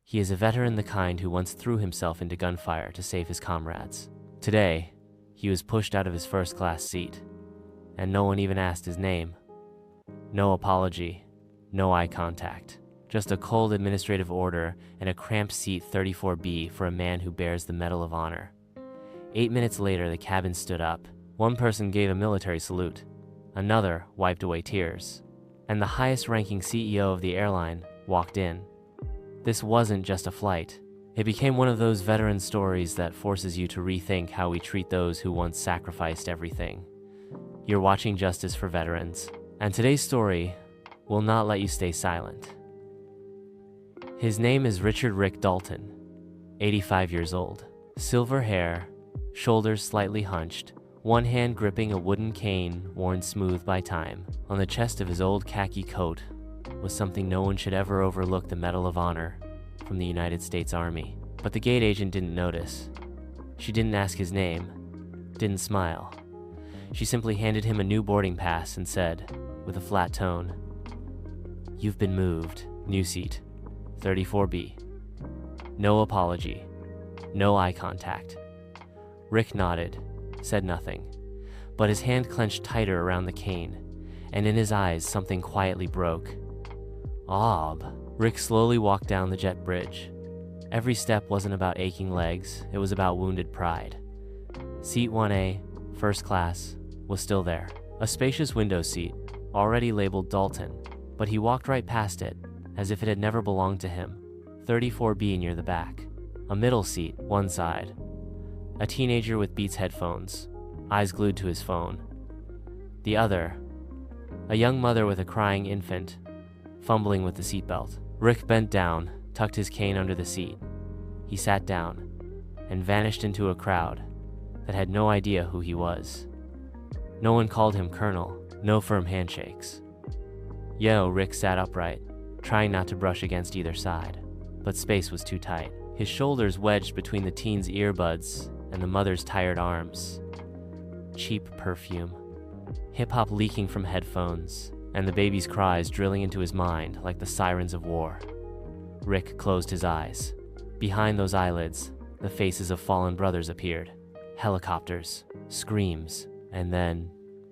He is a veteran, the kind who once threw himself into gunfire to save his comrades. Today, he was pushed out of his first-class seat, and no one even asked his name. No apology, no eye contact, just a cold administrative order and a cramped seat 34B for a man who bears the Medal of Honor. 8 minutes later, the cabin stood up. One person gave a military salute. Another wiped away tears. And the highest-ranking CEO of the airline walked in. This wasn't just a flight. It became one of those veteran stories that forces you to rethink how we treat those who once sacrificed everything. You're watching Justice for Veterans, and today's story will not let you stay silent. His name is Richard Rick Dalton, 85 years old. Silver hair, shoulders slightly hunched, one hand gripping a wooden cane worn smooth by time. On the chest of his old khaki coat was something no one should ever overlook: the Medal of Honor from the United States Army. But the gate agent didn't notice. She didn't ask his name, didn't smile. She simply handed him a new boarding pass and said, with a flat tone, "You've been moved. New seat, 34B. No apology, no eye contact." Rick nodded, said nothing, but his hand clenched tighter around the cane, and in his eyes something quietly broke. "Ob." Rick slowly walked down the jet bridge. Every step wasn't about aching legs, it was about wounded pride. Seat 1A, first class, was still there. A spacious window seat, already labeled Dalton, but he walked right past it, as if it had never belonged to him. 34B near the back. A middle seat, one side. A teenager with Beats headphones, eyes glued to his phone. The other, a young mother with a crying infant, fumbling with the seatbelt. Rick bent down, tucked his cane under the seat. He sat down and vanished into a crowd that had no idea who he was. No one called him Colonel, no firm handshakes. Yo, Rick sat upright, trying not to brush against either side, but space was too tight. His shoulders wedged between the teen's earbuds and the mother's tired arms. Cheap perfume, hip-hop leaking from headphones, and the baby's cries drilling into his mind like the sirens of war. Rick closed his eyes. Behind those eyelids, the faces of fallen brothers appeared. Helicopters, screams, and then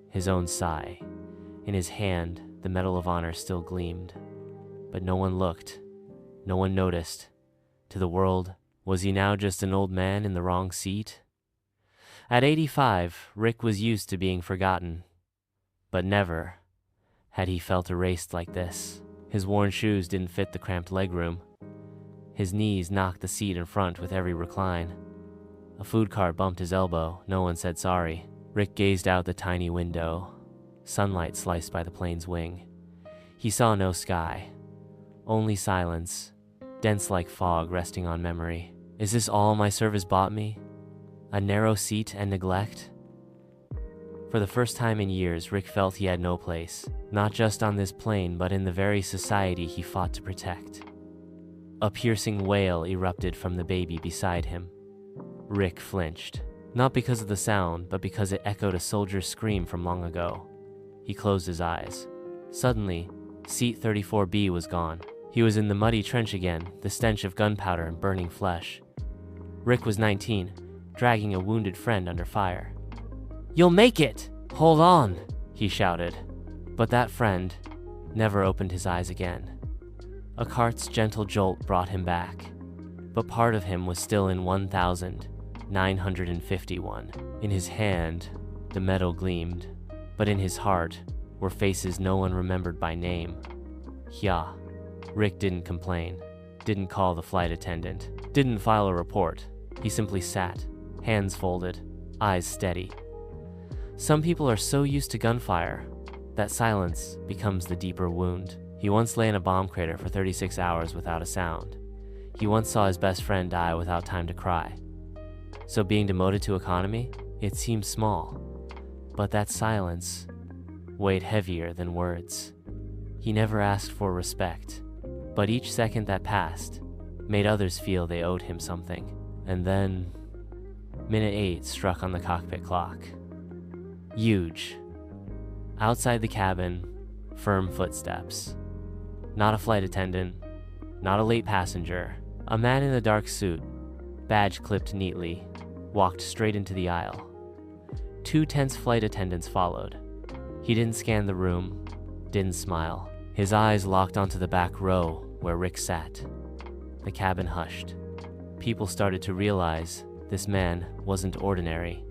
his own sigh. In his hand, the Medal of Honor still gleamed. But no one looked. No one noticed. To the world, was he now just an old man in the wrong seat? At 85, Rick was used to being forgotten. But never had he felt erased like this. His worn shoes didn't fit the cramped legroom. His knees knocked the seat in front with every recline. A food cart bumped his elbow. No one said sorry. Rick gazed out the tiny window, sunlight sliced by the plane's wing. He saw no sky, only silence, dense like fog resting on memory. Is this all my service bought me? A narrow seat and neglect? For the first time in years, Rick felt he had no place, not just on this plane, but in the very society he fought to protect. A piercing wail erupted from the baby beside him. Rick flinched, not because of the sound, but because it echoed a soldier's scream from long ago. He closed his eyes. Suddenly, seat 34B was gone. He was in the muddy trench again, the stench of gunpowder and burning flesh. Rick was 19, dragging a wounded friend under fire. "You'll make it! Hold on!" he shouted. But that friend never opened his eyes again. A cart's gentle jolt brought him back, but part of him was still in 1951. In his hand, the medal gleamed, but in his heart were faces no one remembered by name. Yeah. Rick didn't complain, didn't call the flight attendant, didn't file a report. He simply sat, hands folded, eyes steady. Some people are so used to gunfire that silence becomes the deeper wound. He once lay in a bomb crater for 36 hours without a sound. He once saw his best friend die without time to cry. So being demoted to economy, it seemed small, but that silence weighed heavier than words. He never asked for respect, but each second that passed made others feel they owed him something. And then, minute 8 struck on the cockpit clock. Huge. Outside the cabin, firm footsteps. Not a flight attendant, not a late passenger, A man in a dark suit, badge clipped neatly, walked straight into the aisle. 2 tense flight attendants followed. He didn't scan the room, didn't smile. His eyes locked onto the back row where Rick sat. The cabin hushed. People started to realize this man wasn't ordinary.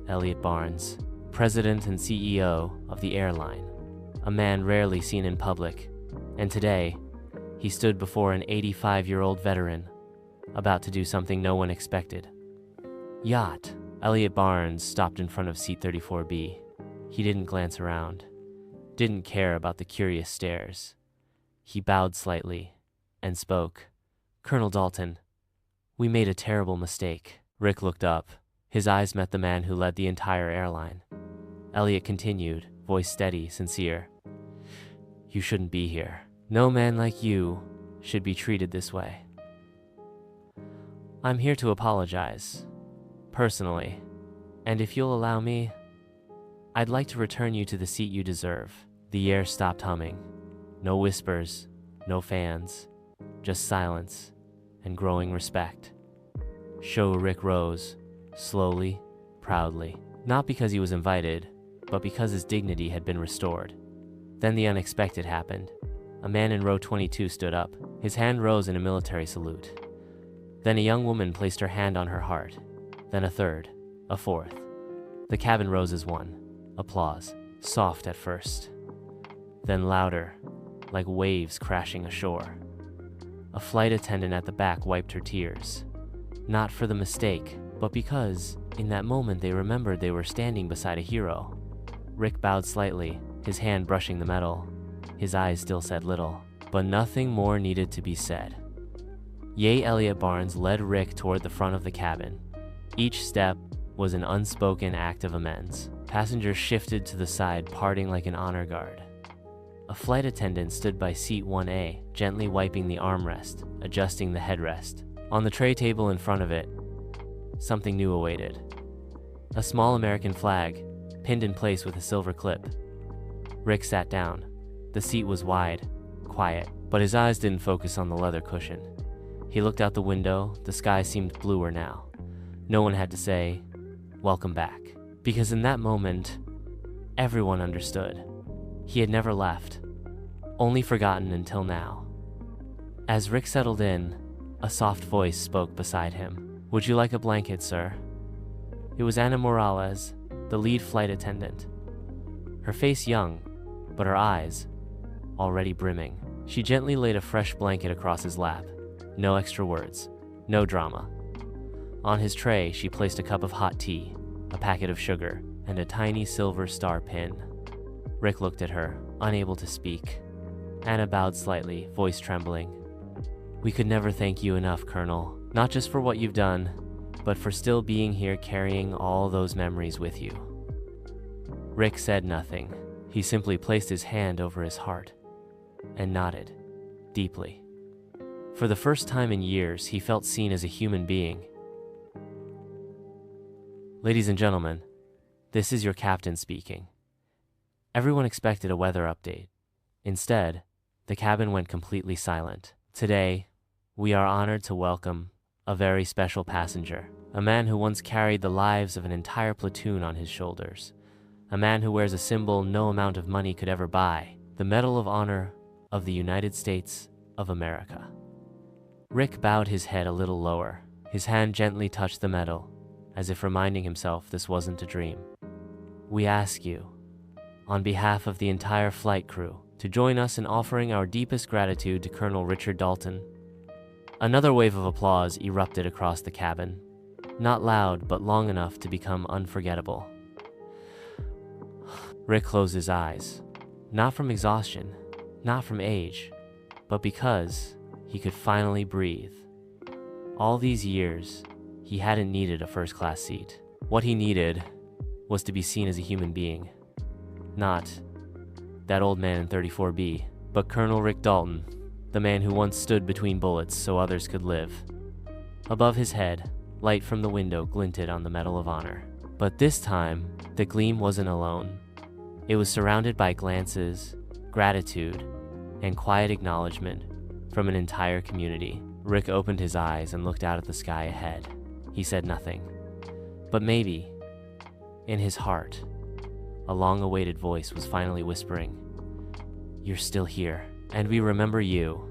Elliot Barnes, president and CEO of the airline, a man rarely seen in public, and today, he stood before an 85-year-old veteran, about to do something no one expected. Yacht. Elliot Barnes stopped in front of seat 34B. He didn't glance around, didn't care about the curious stares. He bowed slightly and spoke. "Colonel Dalton, we made a terrible mistake." Rick looked up. His eyes met the man who led the entire airline. Elliot continued, voice steady, sincere. "You shouldn't be here. No man like you should be treated this way. I'm here to apologize, personally, and if you'll allow me, I'd like to return you to the seat you deserve." The air stopped humming. No whispers, no fans, just silence and growing respect. Rick rose, slowly, proudly, not because he was invited, but because his dignity had been restored. Then the unexpected happened. A man in row 22 stood up. His hand rose in a military salute. Then a young woman placed her hand on her heart. Then a third, a fourth. The cabin rose as one. Applause, soft at first, then louder, like waves crashing ashore. A flight attendant at the back wiped her tears. Not for the mistake, but because, in that moment, they remembered they were standing beside a hero. Rick bowed slightly, his hand brushing the metal. His eyes still said little, but nothing more needed to be said. Elliot Barnes led Rick toward the front of the cabin. Each step was an unspoken act of amends. Passengers shifted to the side, parting like an honor guard. A flight attendant stood by seat 1A, gently wiping the armrest, adjusting the headrest. On the tray table in front of it, something new awaited. A small American flag, pinned in place with a silver clip. Rick sat down. The seat was wide, quiet, but his eyes didn't focus on the leather cushion. He looked out the window. The sky seemed bluer now. No one had to say, "Welcome back," because in that moment, everyone understood. He had never left, only forgotten until now. As Rick settled in, a soft voice spoke beside him. "Would you like a blanket, sir?" It was Ana Morales, the lead flight attendant. Her face young, but her eyes already brimming. She gently laid a fresh blanket across his lap. No extra words, no drama. On his tray, she placed a cup of hot tea, a packet of sugar, and a tiny silver star pin. Rick looked at her, unable to speak. Anna bowed slightly, voice trembling. "We could never thank you enough, Colonel, not just for what you've done, but for still being here carrying all those memories with you." Rick said nothing. He simply placed his hand over his heart and nodded, deeply. For the first time in years, he felt seen as a human being. Ladies and gentlemen, this is your captain speaking. Everyone expected a weather update. Instead, the cabin went completely silent. Today, we are honored to welcome a very special passenger, a man who once carried the lives of an entire platoon on his shoulders, a man who wears a symbol no amount of money could ever buy, the Medal of Honor of the United States of America. Rick bowed his head a little lower. His hand gently touched the medal, as if reminding himself this wasn't a dream. "We ask you, on behalf of the entire flight crew, to join us in offering our deepest gratitude to Colonel Richard Dalton." Another wave of applause erupted across the cabin, not loud but long enough to become unforgettable. Rick closed his eyes, not from exhaustion, not from age, but because he could finally breathe. All these years, he hadn't needed a first-class seat. What he needed was to be seen as a human being. Not that old man in 34B, but Colonel Rick Dalton, the man who once stood between bullets so others could live. Above his head, light from the window glinted on the Medal of Honor. But this time, the gleam wasn't alone. It was surrounded by glances, gratitude, and quiet acknowledgement from an entire community. Rick opened his eyes and looked out at the sky ahead. He said nothing. But maybe, in his heart, a long-awaited voice was finally whispering, "You're still here, and we remember you."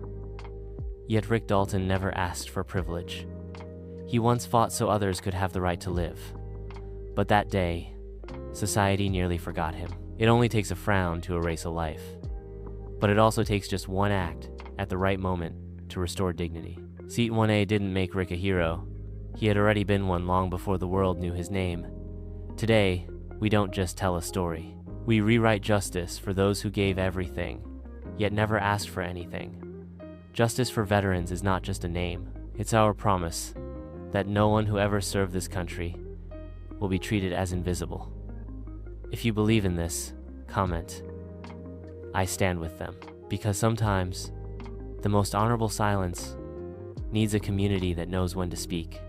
Yet Rick Dalton never asked for privilege. He once fought so others could have the right to live. But that day, society nearly forgot him. It only takes a frown to erase a life. But it also takes just one act at the right moment to restore dignity. Seat 1A didn't make Rick a hero. He had already been one long before the world knew his name. Today, we don't just tell a story. We rewrite justice for those who gave everything, yet never asked for anything. Justice for veterans is not just a name. It's our promise that no one who ever served this country will be treated as invisible. If you believe in this, comment, "I stand with them," because sometimes the most honorable silence needs a community that knows when to speak.